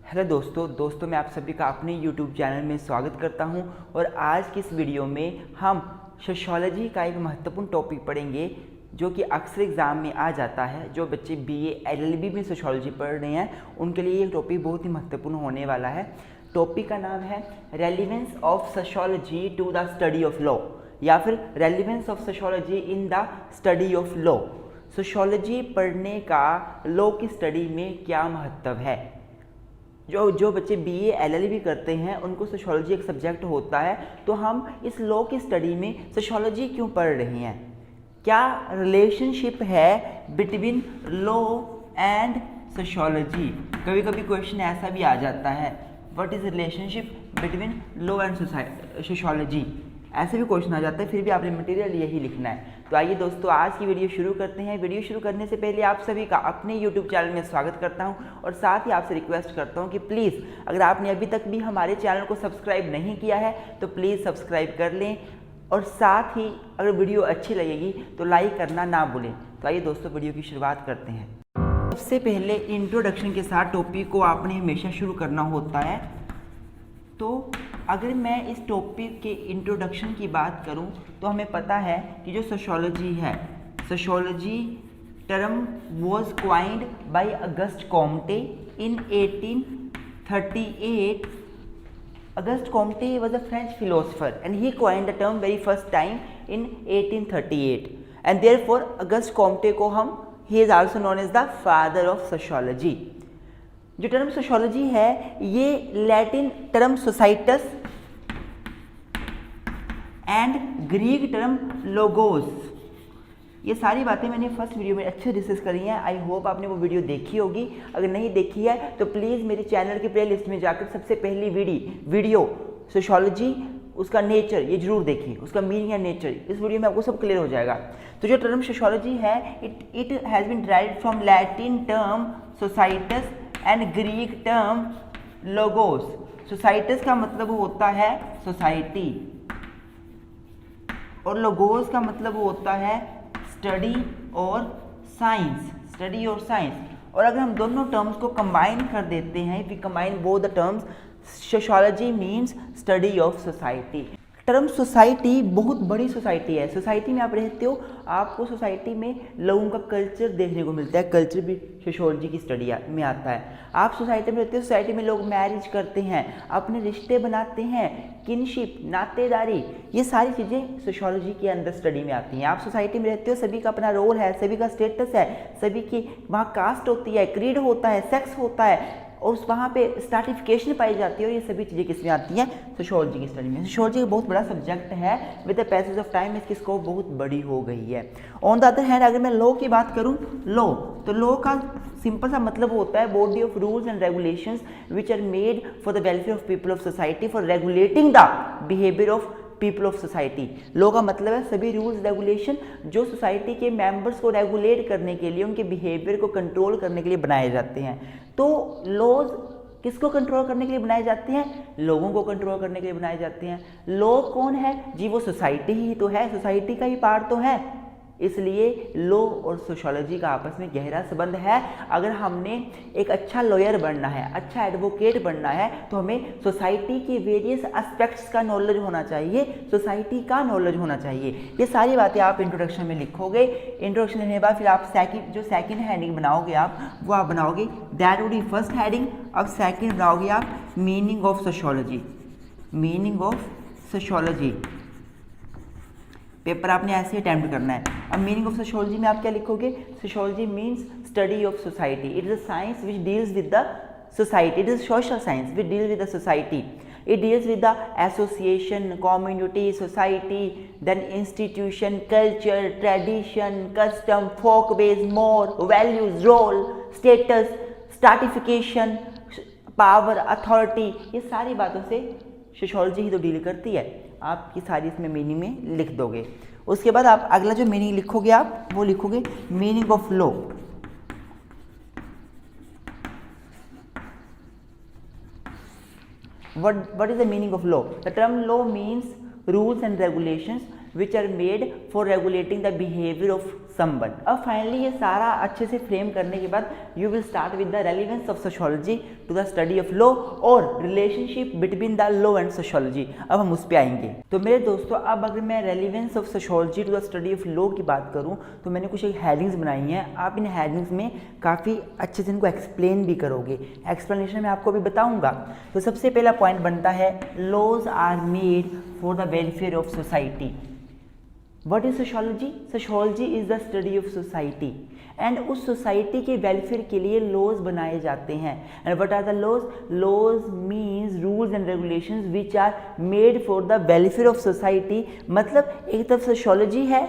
Hello दोस्तों मैं आप सभी का अपने YouTube चैनल में स्वागत करता हूं और आज की इस वीडियो में हम सोशियोलॉजी का एक महत्वपूर्ण टॉपिक पढ़ेंगे जो कि अक्सर एग्ज़ाम में आ जाता है। जो बच्चे BA LLB में सोशियोलॉजी पढ़ रहे हैं उनके लिए ये टॉपिक बहुत ही महत्वपूर्ण होने वाला है। टॉपिक का नाम है relevance of sociology to the study of law या फिर relevance of sociology in the study of law. Sociology पढ़ने का लॉ की स्टडी में क्या महत्व है। जो बच्चे BA LLB करते हैं उनको सोशियोलॉजी एक सब्जेक्ट होता है, तो हम इस लॉ की स्टडी में सोशियोलॉजी क्यों पढ़ रहे हैं, क्या रिलेशनशिप है बिटवीन लॉ एंड सोशियोलॉजी। कभी कभी क्वेश्चन ऐसा भी आ जाता है, what is relationship between law and sociology, ऐसे भी क्वेश्चन आ जाता है। फिर भी आपने मटेरियल यही लिखना है। तो आइए दोस्तों आज की वीडियो शुरू करते हैं। वीडियो शुरू करने से पहले आप सभी का अपने YouTube चैनल में स्वागत करता हूं और साथ ही आपसे रिक्वेस्ट करता हूं कि प्लीज़ अगर आपने अभी तक भी हमारे चैनल को सब्सक्राइब नहीं किया है तो प्लीज़ सब्सक्राइब कर लें और साथ ही अगर वीडियो अच्छी लगेगी तो लाइक करना ना भूलें। तो आइए दोस्तों वीडियो की शुरुआत करते हैं। सबसे पहले इंट्रोडक्शन के साथ टॉपिक को आपने हमेशा शुरू करना होता है। तो अगर मैं इस टॉपिक के इंट्रोडक्शन की बात करूं तो हमें पता है कि जो सोशियोलॉजी है, sociology term was coined by Auguste Comte in 1838। Auguste Comte was a French philosopher and he coined the term very first time in 1838 and therefore Auguste Comte को हम he is also known as the father of sociology। जो term sociology है ये Latin term societas and Greek term logos, ये सारी बातें मैंने first video में अच्छे डिस्कस करी हैं। आई होप आपने वो वीडियो देखी होगी। अगर नहीं देखी है तो प्लीज़ मेरे चैनल की प्ले लिस्ट में जाकर सबसे पहली वीडियो सोशियोलॉजी उसका नेचर ये जरूर देखिए, उसका मीनिंग एंड नेचर इस वीडियो में आपको सब क्लियर हो जाएगा। तो जो टर्म सोशियोलॉजी है it has been derived from Latin term societas and Greek term logos. Societas का मतलब होता है सोसाइटी और लोगोस का मतलब होता है स्टडी और साइंस, स्टडी और साइंस। और अगर हम दोनों टर्म्स को कंबाइन कर देते हैं, we combine both the terms, sociology means study of society. Term society बहुत बड़ी सोसाइटी है। सोसाइटी में आप रहते हो, आपको सोसाइटी में लोगों का कल्चर देखने को मिलता है, कल्चर भी सोशियोलॉजी की स्टडी में आता है। आप सोसाइटी में रहते हो, सोसाइटी में लोग मैरिज करते हैं, अपने रिश्ते बनाते हैं, किनशिप नातेदारी, ये सारी चीज़ें सोशियोलॉजी के अंदर स्टडी में आती हैं। आप सोसाइटी में रहते हो, सभी का अपना रोल है, सभी का स्टेटस है, सभी की वहाँ कास्ट होती है, क्रीड होता है, सेक्स होता है और उस वहाँ पे स्ट्रैटिफिकेशन पाई जाती है। और ये सभी चीज़ें किस में आती हैं, सोशियोलॉजी की स्टडी में। सोशियोलॉजी एक बहुत बड़ा सब्जेक्ट है, with the passage of time इसकी स्कोप बहुत बड़ी हो गई है। ऑन द अदर हैंड अगर मैं लॉ की बात करूँ, लॉ तो लॉ का सिंपल सा मतलब होता है body of rules and regulations which are made for the welfare of people of society for regulating the behaviour of people of society. Law का मतलब है सभी रूल्स रेगुलेशन जो सोसाइटी के मेंबर्स को रेगुलेट करने के लिए, उनके बिहेवियर को कंट्रोल करने के लिए बनाए जाते हैं। तो लॉज किसको कंट्रोल करने के लिए बनाए जाते हैं, लोगों को कंट्रोल करने के लिए बनाए जाते हैं। लॉ कौन है जी, वो सोसाइटी ही तो है, सोसाइटी का ही पार्ट तो है। इसलिए लॉ और सोशियोलॉजी का आपस में गहरा संबंध है। अगर हमने एक अच्छा लॉयर बनना है, अच्छा एडवोकेट बनना है, तो हमें सोसाइटी के वेरियस एस्पेक्ट्स का नॉलेज होना चाहिए, सोसाइटी का नॉलेज होना चाहिए। ये सारी बातें आप इंट्रोडक्शन में लिखोगे। इंट्रोडक्शन लिखने के बाद फिर आप सेकंड हेडिंग बनाओगे, आप वो आप बनाओगे that would be first heading. अब सेकंड बनाओगे आप meaning of sociology, meaning of sociology. Paper आपने ऐसे अटैम्प्ट करना है। अब मीनिंग ऑफ सोशियोलॉजी में आप क्या लिखोगे, sociology means study of society. It is a science which deals with the society, it is social science which deals with the society. It deals with the association, community, society, then institution, culture, tradition, custom, folk ways, more, values, role, status, stratification, power, authority, ये सारी बातों से sociology ही तो deal करती है। आप ये सारी इसमें मीनिंग में लिख दोगे। उसके बाद आप अगला जो मीनिंग लिखोगे आप वो लिखोगे meaning of law. What is the meaning of law? The term law means rules and regulations which are made for regulating the behavior of संबंध। अब फाइनली ये सारा अच्छे से फ्रेम करने के बाद you will start with the relevance of sociology to the study of law और relationship between the law and sociology. अब हम उस पर आएंगे। तो मेरे दोस्तों, अब अगर मैं relevance of sociology to the study of law की बात करूं तो मैंने कुछ एक हेडिंग्स बनाई हैं। आप इन हेडिंग्स में काफ़ी अच्छे से इनको एक्सप्लेन भी करोगे, एक्सप्लेनेशन में आपको भी बताऊंगा। तो सबसे पहला पॉइंट बनता है laws are made for the welfare of society. What is sociology? Sociology is the study of society and उस सोसाइटी के वेलफेयर के लिए लॉज बनाए जाते हैं। And what are the laws? Laws means rules and regulations which are made for the welfare of society. मतलब एक तरफ सोशियोलॉजी है,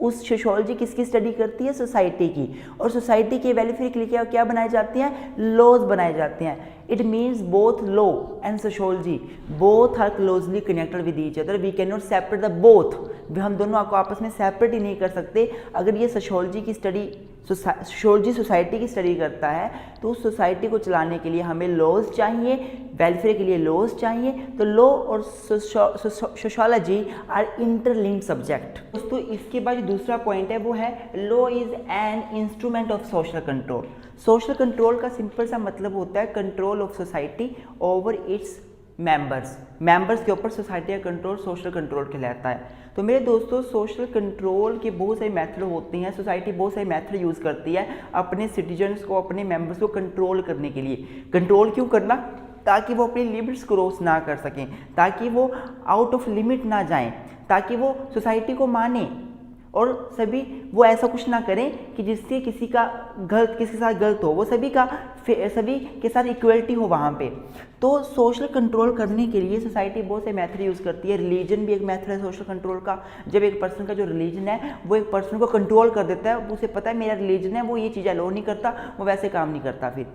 उस सोशियोलॉजी किसकी स्टडी करती है? सोसाइटी की, और सोसाइटी के वेलफेयर के लिए क्या क्या बनाए जाते हैं? लॉज बनाए जाते हैं। It means both law and sociology both are closely connected with each other. We can not separate the both. हम दोनों को आपस में सेपरेट ही नहीं कर सकते। अगर ये सोशियोलॉजी की स्टडी सोशियोलॉजी सोसाइटी की स्टडी करता है तो उस सोसाइटी को चलाने के लिए हमें लॉज चाहिए, वेलफेयर के लिए लॉज चाहिए। तो लॉ और सोशियोलॉजी आर इंटरलिंक्ड सब्जेक्ट। दोस्तों, इसके बाद जो दूसरा पॉइंट है वो है law is an instrument of social control. Social control का सिंपल सा मतलब होता है control of society over its members के ऊपर सोसाइटी का कंट्रोल सोशल कंट्रोल कहलाता है। तो मेरे दोस्तों, सोशल कंट्रोल के बहुत सारे मेथड होते हैं। सोसाइटी बहुत सारे मेथड यूज़ करती है अपने सिटीजन्स को, अपने मेंबर्स को कंट्रोल करने के लिए। कंट्रोल क्यों करना? ताकि वो अपनी लिमिट्स क्रॉस ना कर सकें, ताकि वो आउट ऑफ लिमिट ना जाएं, ताकि वो सोसाइटी को माने और सभी वो ऐसा कुछ ना करें कि जिससे किसी के साथ गलत हो, वो सभी के साथ इक्वलिटी हो वहाँ पे। तो सोशल कंट्रोल करने के लिए सोसाइटी बहुत से मेथड यूज़ करती है। रिलीजन भी एक मेथड है सोशल कंट्रोल का। जब एक पर्सन का जो रिलीजन है वो एक पर्सन को कंट्रोल कर देता है, उसे पता है मेरा रिलीजन है, वो ये चीज़ अलाउ नहीं करता, वो वैसे काम नहीं करता। फिर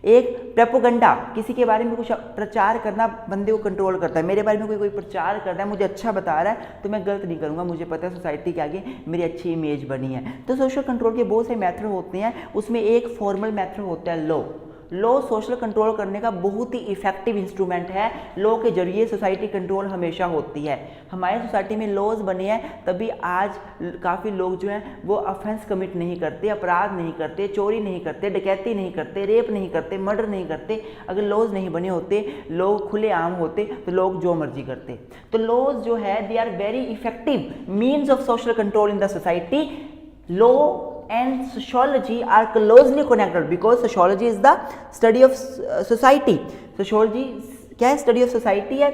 एक प्रोपेगेंडा, किसी के बारे में कुछ प्रचार करना बंदे को कंट्रोल करता है। मेरे बारे में कोई प्रचार कर रहा है, मुझे अच्छा बता रहा है, तो मैं गलत नहीं करूँगा, मुझे पता है सोसाइटी के आगे मेरी अच्छी इमेज बनी है। तो सोशल कंट्रोल के बहुत से मेथड होते हैं, उसमें एक फॉर्मल मेथड होता है लॉ। लॉ सोशल कंट्रोल करने का बहुत ही इफेक्टिव इंस्ट्रूमेंट है। लॉ के जरिए सोसाइटी कंट्रोल हमेशा होती है। हमारे सोसाइटी में लॉज बने हैं तभी आज काफ़ी लोग जो हैं वो ऑफेंस कमिट नहीं करते, अपराध नहीं करते, चोरी नहीं करते, डकैती नहीं करते, रेप नहीं करते, मर्डर नहीं करते। अगर लॉज नहीं बने होते, लोग खुले आम होते, तो लोग जो मर्जी करते। तो लॉज जो है they are very effective means of social control in the society. Law and sociology are closely connected because sociology is the study of society. Sociology क्या है? स्टडी ऑफ सोसाइटी है।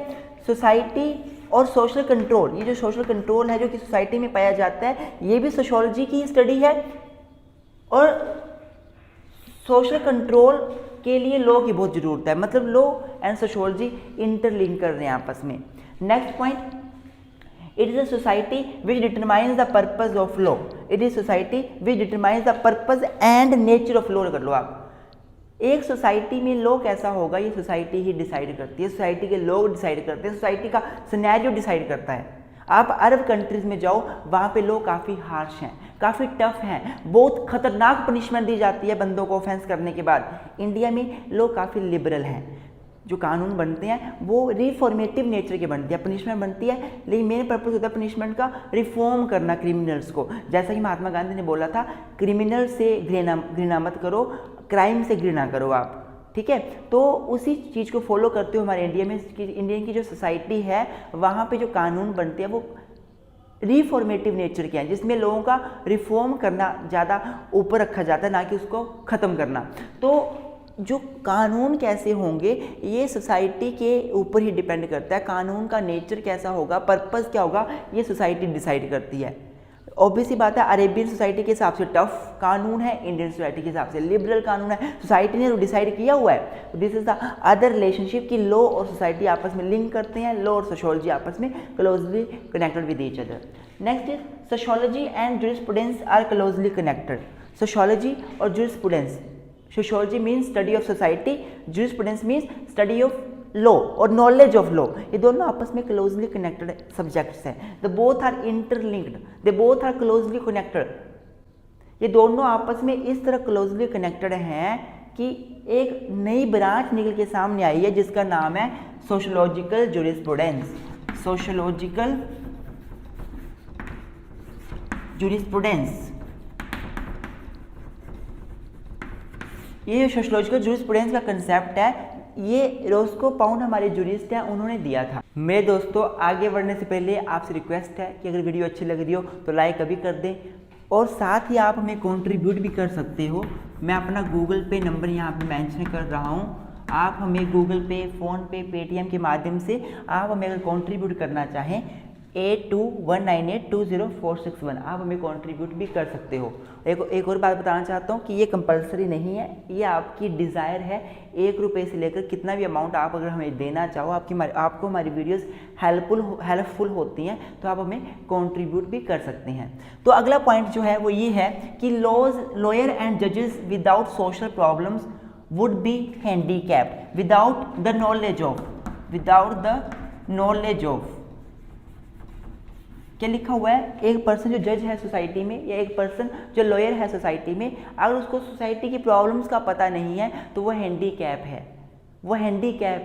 सोसाइटी और सोशल कंट्रोल, ये जो social control है जो कि society में पाया जाता है, ये भी सोशियोलॉजी की स्टडी है। और सोशल कंट्रोल के लिए लॉ की बहुत ज़रूरत है। मतलब लॉ एंड सोशियोलॉजी इंटरलिंक कर रहे हैं आपस में। Next point, it is a society which determines the purpose of law. It is society which determines the purpose and nature of law। कर लो आप, एक सोसाइटी में लॉ कैसा होगा ये सोसाइटी ही डिसाइड करती है। सोसाइटी के लोग डिसाइड करते हैं, सोसाइटी का सिनेरियो डिसाइड करता है। आप अरब कंट्रीज़ में जाओ, वहाँ पे लोग काफ़ी हार्श हैं, काफ़ी टफ हैं, बहुत खतरनाक पनिशमेंट दी जाती है बंदों को ऑफेंस करने के बाद। इंडिया में लोग काफ़ी लिबरल हैं, जो कानून बनते हैं वो रिफॉर्मेटिव नेचर के बनते हैं। पनिशमेंट बनती है लेकिन मेन पर्पस होता है पनिशमेंट का रिफॉर्म करना क्रिमिनल्स को। जैसा कि महात्मा गांधी ने बोला था, क्रिमिनल से घृणा मत करो, क्राइम से घृणा करो आप। ठीक है, तो उसी चीज़ को फॉलो करते हुए हमारे इंडियन की जो सोसाइटी है वहाँ पे जो कानून बनते हैं वो रिफॉर्मेटिव नेचर के हैं, जिसमें लोगों का रिफॉर्म करना ज़्यादा ऊपर रखा जाता है, ना कि उसको ख़त्म करना। तो जो कानून कैसे होंगे ये सोसाइटी के ऊपर ही डिपेंड करता है। कानून का नेचर कैसा होगा, पर्पस क्या होगा, ये सोसाइटी डिसाइड करती है। ऑब्वियसली बात है, अरेबियन सोसाइटी के हिसाब से टफ कानून है, इंडियन सोसाइटी के हिसाब से लिबरल कानून है। सोसाइटी ने डिसाइड किया हुआ है। This is the other relationship कि लॉ और सोसाइटी आपस में लिंक करते हैं, लॉ और सोशियोलॉजी आपस में closely connected with each other. Next is sociology and jurisprudence are closely connected. Sociology और jurisprudence, sociology means study of society, jurisprudence means study of law और नॉलेज ऑफ लॉ। ये दोनों आपस में क्लोजली कनेक्टेड सब्जेक्ट्स हैं। The both are interlinked, they both are closely connected. ये दोनों आपस में इस तरह क्लोजली कनेक्टेड हैं कि एक नई ब्रांच निकल के सामने आई है जिसका नाम है सोशियोलॉजिकल जूरिस्प्रूडेंस। सोशियोलॉजिकल जूरिस्प्रूडेंस ये सोशियोलॉजिकल जूरिस्प्रूडेंस का कंसेप्ट है, ये रोस्को पाउंड हमारे जूरिस्ट हैं, उन्होंने दिया था। मेरे दोस्तों, आगे बढ़ने से पहले आपसे रिक्वेस्ट है कि अगर वीडियो अच्छी लग रही हो तो लाइक अभी कर दें, और साथ ही आप हमें कंट्रीब्यूट भी कर सकते हो। मैं अपना गूगल पे नंबर यहाँ पे मेंशन कर रहा हूँ, आप हमें गूगल पे, फ़ोनपे, पेटीएम के माध्यम से आप हमें अगर कंट्रीब्यूट करना चाहें 8219820461 आप हमें कंट्रीब्यूट भी कर सकते हो। एक और बात बताना चाहता हूँ कि ये कंपलसरी नहीं है, ये आपकी डिज़ायर है। 1 रुपये से लेकर कितना भी अमाउंट आप अगर हमें देना चाहो, आपको हमारी वीडियोस हेल्पफुल होती हैं, तो आप हमें कंट्रीब्यूट भी कर सकते हैं। तो अगला पॉइंट जो है वो ये है कि लॉयर एंड जजेस without social problems would be handicapped without the knowledge of क्या लिखा हुआ है, एक पर्सन जो जज है सोसाइटी में या एक पर्सन जो लॉयर है सोसाइटी में, अगर उसको सोसाइटी की प्रॉब्लम्स का पता नहीं है तो वो हैंडीकैप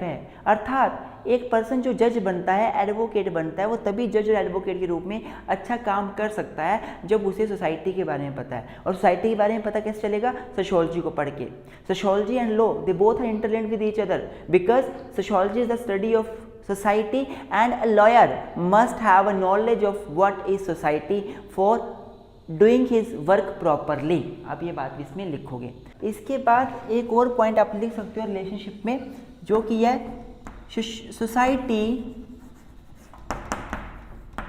है। अर्थात एक पर्सन जो जज बनता है, एडवोकेट बनता है, वो तभी जज और एडवोकेट के रूप में अच्छा काम कर सकता है जब उसे सोसाइटी के बारे में पता है। और सोसाइटी के बारे में पता कैसे चलेगा? सोशियोलॉजी को पढ़ के। Sociology and law they both are interlinked with each other because sociology is the study of society and a lawyer must have a knowledge of what is society for doing his work properly। आप ये बात इसमें लिखोगे। इसके बाद एक और point आप लिख सकते हो रिलेशनशिप में, जो कि है society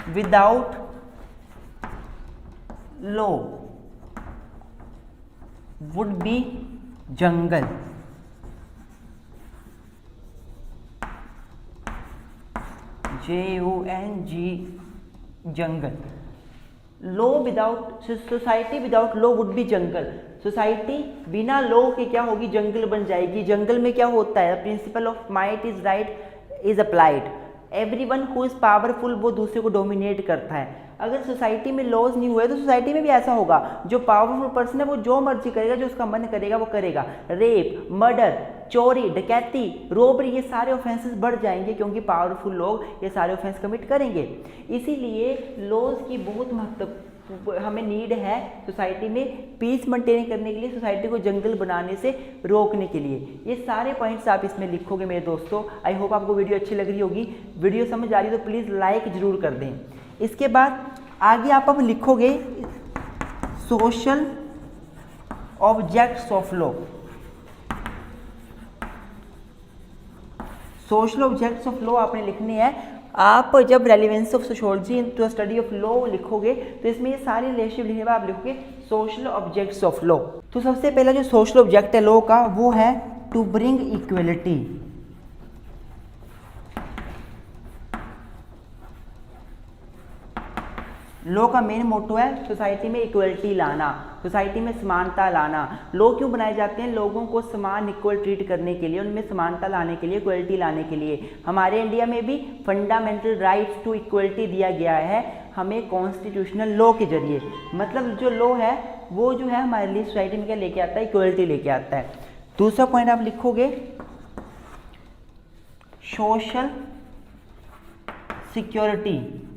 without law would be jungle. JUNG jungle. Law without society without law would be jungle. Society बिना लॉ के क्या होगी? जंगल बन जाएगी। जंगल में क्या होता है? Principle of might is right is applied. Everyone who is powerful वो दूसरे को डोमिनेट करता है। अगर सोसाइटी में लॉज नहीं हुए तो सोसाइटी में भी ऐसा होगा, जो पावरफुल पर्सन है वो जो मर्जी करेगा, जो उसका मन करेगा वो करेगा। रेप, मर्डर, चोरी, डकैती, रोबरी, ये सारे ऑफेंसेस बढ़ जाएंगे क्योंकि पावरफुल लोग ये सारे ऑफेंस कमिट करेंगे। इसीलिए लॉज की बहुत महत्व हमें नीड है सोसाइटी में पीस मेंटेन करने के लिए, सोसाइटी को जंगल बनाने से रोकने के लिए। ये सारे पॉइंट्स आप इसमें लिखोगे मेरे दोस्तों। आई होप आपको वीडियो अच्छी लग रही होगी। वीडियो समझ आ रही है तो प्लीज़ लाइक जरूर कर दें। इसके बाद आगे आप अब लिखोगे social objects of law. Social objects of law आपने लिखनी है। आप जब relevance of sociology to study of law लिखोगे तो इसमें ये सारे रिलेशनशिप लिखने में आप लिखोगे सोशल ऑब्जेक्ट्स ऑफ लॉ। तो सबसे पहला जो सोशल ऑब्जेक्ट है लॉ का वो है टू ब्रिंग इक्वलिटी। लॉ का मेन मोटो है सोसाइटी में इक्वलिटी लाना, सोसाइटी में समानता लाना। लॉ क्यों बनाए जाते हैं? लोगों को समान इक्वल ट्रीट करने के लिए, उनमें समानता लाने के लिए, इक्वलिटी लाने के लिए। हमारे इंडिया में भी फंडामेंटल राइट्स टू इक्वलिटी दिया गया है हमें कॉन्स्टिट्यूशनल लॉ के जरिए। मतलब जो लॉ है वो जो है हमारे लिए सोसाइटी में क्या लेके आता है? इक्वलिटी लेके आता है। दूसरा पॉइंट आप लिखोगे सोशल सिक्योरिटी।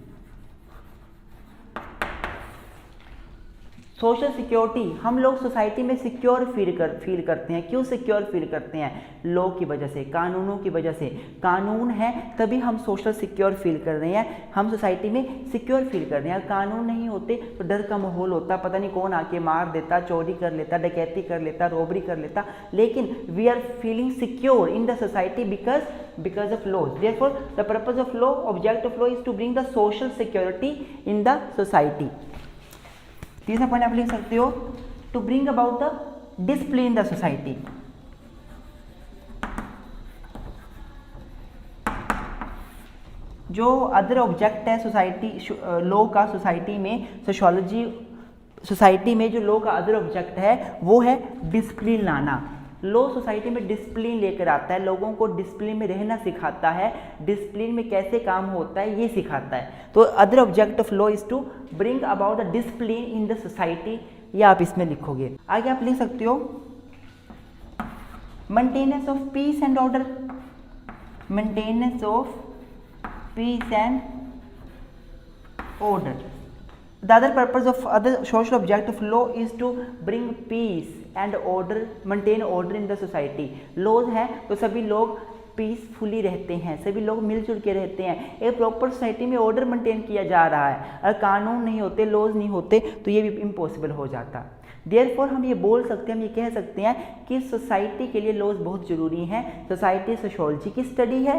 सोशल सिक्योरिटी, हम लोग सोसाइटी में सिक्योर फील करते हैं। क्यों सिक्योर फील करते हैं? लॉ की वजह से, कानूनों की वजह से। कानून है तभी हम सोशल सिक्योर फील कर रहे हैं, हम सोसाइटी में सिक्योर फील कर रहे हैं। कानून नहीं होते तो डर का माहौल होता, पता नहीं कौन आके मार देता, चोरी कर लेता, डकैती कर लेता, रॉबरी कर लेता। लेकिन we are feeling secure in the society because of laws. Therefore the purpose of law, object of law is to bring the social security in the society. तीसरा पॉइंट आप लिख सकते हो to bring about the discipline in the society. जो other object है society law का, society में society में जो लॉ का अदर ऑब्जेक्ट है वो है डिसिप्लिन लाना। लॉ सोसाइटी में डिसिप्लिन लेकर आता है, लोगों को डिसिप्लिन में रहना सिखाता है, डिसिप्लिन में कैसे काम होता है ये सिखाता है। तो other object of law is to bring about the discipline in the society, ये आप इसमें लिखोगे। आगे आप लिख सकते हो maintenance of peace and order. Maintenance of peace and order. The other purpose of other social object of law is to bring peace and order, maintain order in the society. Laws हैं तो सभी लोग peacefully रहते हैं, सभी लोग मिलजुल के रहते हैं, एक प्रॉपर सोसाइटी में ऑर्डर मेंटेन किया जा रहा है। अगर कानून नहीं होते, लॉज नहीं होते तो ये भी इम्पॉसिबल हो जाता। देयरफॉर हम ये बोल सकते हैं, हम ये कह सकते हैं कि सोसाइटी के लिए लॉज बहुत ज़रूरी हैं। सोसाइटी सोशियोलॉजी की स्टडी है,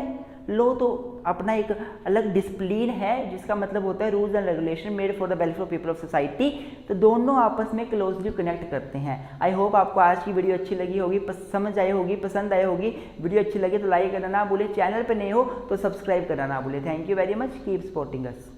लॉ तो अपना एक अलग डिसिप्लिन है जिसका मतलब होता है rules and regulation made for the welfare of people of society. तो दोनों आपस में क्लोजली कनेक्ट करते हैं। आई होप आपको आज की वीडियो अच्छी लगी होगी, समझ आई होगी, पसंद आई होगी। वीडियो अच्छी लगे तो लाइक करना ना भूले, चैनल पर नए हो तो सब्सक्राइब करना ना भूले। Thank you very much, keep supporting us.